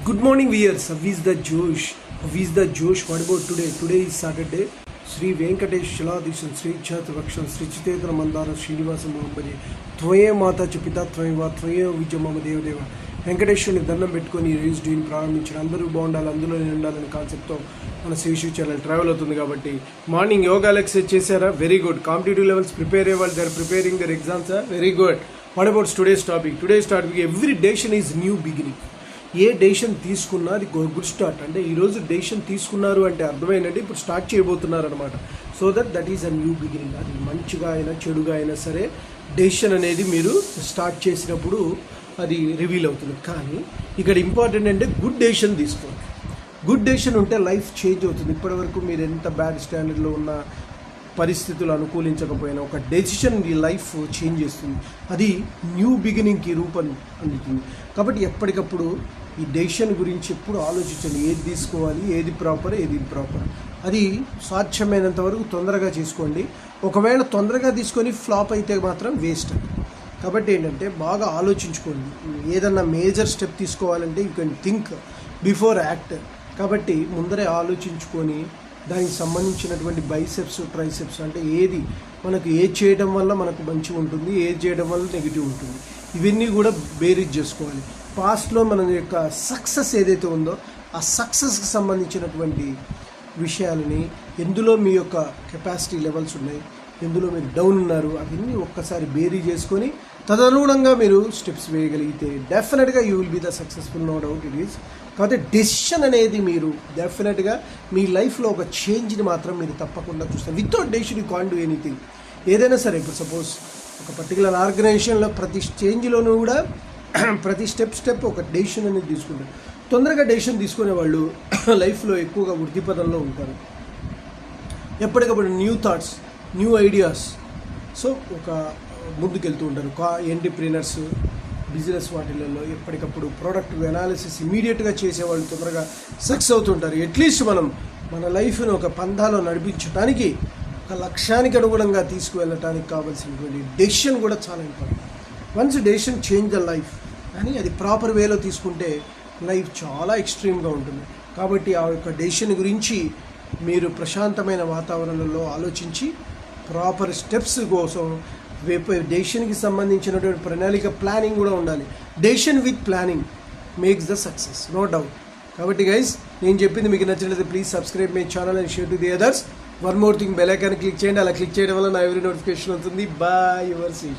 Good morning, viewers. How is the Josh? How is the Josh? What about today? Today is Saturday. Sri Venkatesh Shaladishan Sri Chatrakshan Sri Chitetra Mandara Srinivasa Mahambari Tvoye Mata Chapita Tvayva Tvoye Vijamama Devadeva వెంకటేశ్వరుని దండం పెట్టుకొని reels doing ప్రారంభించిన అందరూ బాగుండాలి, అందులో ఉండాలని కాన్సెప్ట్తో మన శేషు ఛానల్ ట్రావెల్ అవుతుంది. కాబట్టి మార్నింగ్ యోగా ఎక్సర్సైజ్ చేశారా? Very good. Competitive levels prepare అయ్యే వాళ్ళు, they are preparing their exams. Very good. What about today's topic? Every decision is new beginning. ఏ డెసిషన్ తీసుకున్నా అది గుడ్ స్టార్ట్. అంటే ఈరోజు డెసిషన్ తీసుకున్నారు అంటే అర్థమైందంటే ఇప్పుడు స్టార్ట్ చేయబోతున్నారు అనమాట. So that is a new beginning. అది మంచిగా అయినా చెడుగా అయినా సరే డెసిషన్ అనేది మీరు స్టార్ట్ చేసినప్పుడు అది రివీల్ అవుతుంది. కానీ ఇక్కడ ఇంపార్టెంట్ అంటే గుడ్ డెసిషన్ తీసుకోండి. గుడ్ డెసిషన్ ఉంటే లైఫ్ చేంజ్ అవుతుంది. ఇప్పటివరకు మీరు ఎంత బ్యాడ్ స్టాండర్డ్లో ఉన్న పరిస్థితులు అనుకూలించకపోయినా ఒక డెసిషన్ మీ లైఫ్ చేంజ్ చేస్తుంది. అది న్యూ బిగినింగ్కి రూపం అందుతుంది. కాబట్టి ఎప్పటికప్పుడు ఈ డెసిషన్ గురించి ఎప్పుడు ఆలోచించండి. ఏది తీసుకోవాలి, ఏది ప్రాపర్, ఏది ఇంప్రాపర్. అది సాధ్యమైనంత వరకు తొందరగా చేసుకోండి. ఒకవేళ తొందరగా తీసుకొని ఫ్లాప్ అయితే మాత్రం వేస్ట్. కాబట్టి ఏంటంటే బాగా ఆలోచించుకోండి. ఏదన్నా మేజర్ స్టెప్ తీసుకోవాలంటే you can think before act. కాబట్టి ముందరే ఆలోచించుకొని దానికి సంబంధించినటువంటి బైసెప్స్, ట్రైసెప్స్ అంటే ఏది చేయడం వల్ల మనకు మంచిగా ఉంటుంది, ఏది చేయడం వల్ల నెగిటివ్ ఉంటుంది, ఇవన్నీ కూడా బేరీజ్ చేసుకోవాలి. పాస్ట్లో మన యొక్క సక్సెస్ ఏదైతే ఉందో ఆ సక్సెస్కి సంబంధించినటువంటి విషయాలని, ఎందులో మీ యొక్క కెపాసిటీ లెవెల్స్ ఉన్నాయి, ఎందులో మీరు డౌన్ ఉన్నారు, అవన్నీ ఒక్కసారి బేరీ చేసుకొని తదనుగుణంగా మీరు స్టెప్స్ వేయగలిగితే డెఫినెట్గా you will be the successful, no doubt it is. కాబట్టి డెసిషన్ అనేది మీరు డెఫినెట్గా మీ లైఫ్లో ఒక చేంజ్ని మాత్రం మీరు తప్పకుండా చూస్తారు. Without decision you can't do anything. ఏదైనా సరే, ఇప్పుడు సపోజ్ ఒక పర్టికులర్ ఆర్గనైజేషన్లో ప్రతి చేంజ్లోనూ కూడా ప్రతి స్టెప్ ఒక డెసిషన్ అనేది తీసుకుంటారు. తొందరగా డెసిషన్ తీసుకునే వాళ్ళు లైఫ్లో ఎక్కువగా వృద్ధిపథంలో ఉంటారు. ఎప్పటికప్పుడు new thoughts, new ideas, so ఒక ముందుకెళ్తూ ఉంటారు. ఎంటర్‌ప్రెన్యూర్స్, బిజినెస్ వాటిలలో ఎప్పటికప్పుడు ప్రోడక్ట్ అనాలిసిస్ ఇమీడియట్గా చేసేవాళ్ళు తొందరగా సక్సెస్ అవుతుంటారు. అట్లీస్ట్ మన లైఫ్ను ఒక పంథాలో నడిపించడానికి, ఒక లక్ష్యానికి అనుగుణంగా తీసుకువెళ్ళటానికి కావాల్సినటువంటి డెసిషన్ కూడా చాలా important. Once decision change the life. కానీ అది ప్రాపర్ వేలో తీసుకుంటే లైఫ్ చాలా ఎక్స్ట్రీమ్గా ఉంటుంది. కాబట్టి ఆ యొక్క డెసిషన్ గురించి మీరు ప్రశాంతమైన వాతావరణంలో ఆలోచించి ప్రాపర్ స్టెప్స్ కోసం డెసిషన్కి సంబంధించినటువంటి ప్రణాళిక, ప్లానింగ్ కూడా ఉండాలి. Decision with planning makes the success, no doubt. కాబట్టి గైస్, నేను చెప్పింది మీకు నచ్చినట్లయితే please subscribe my channel and share to the others. One more thing, bell icon click చేయండి. అలా క్లిక్ చేయడం వల్ల నా ఎవరీ నోటిఫికేషన్ అవుతుంది. Bye, your see.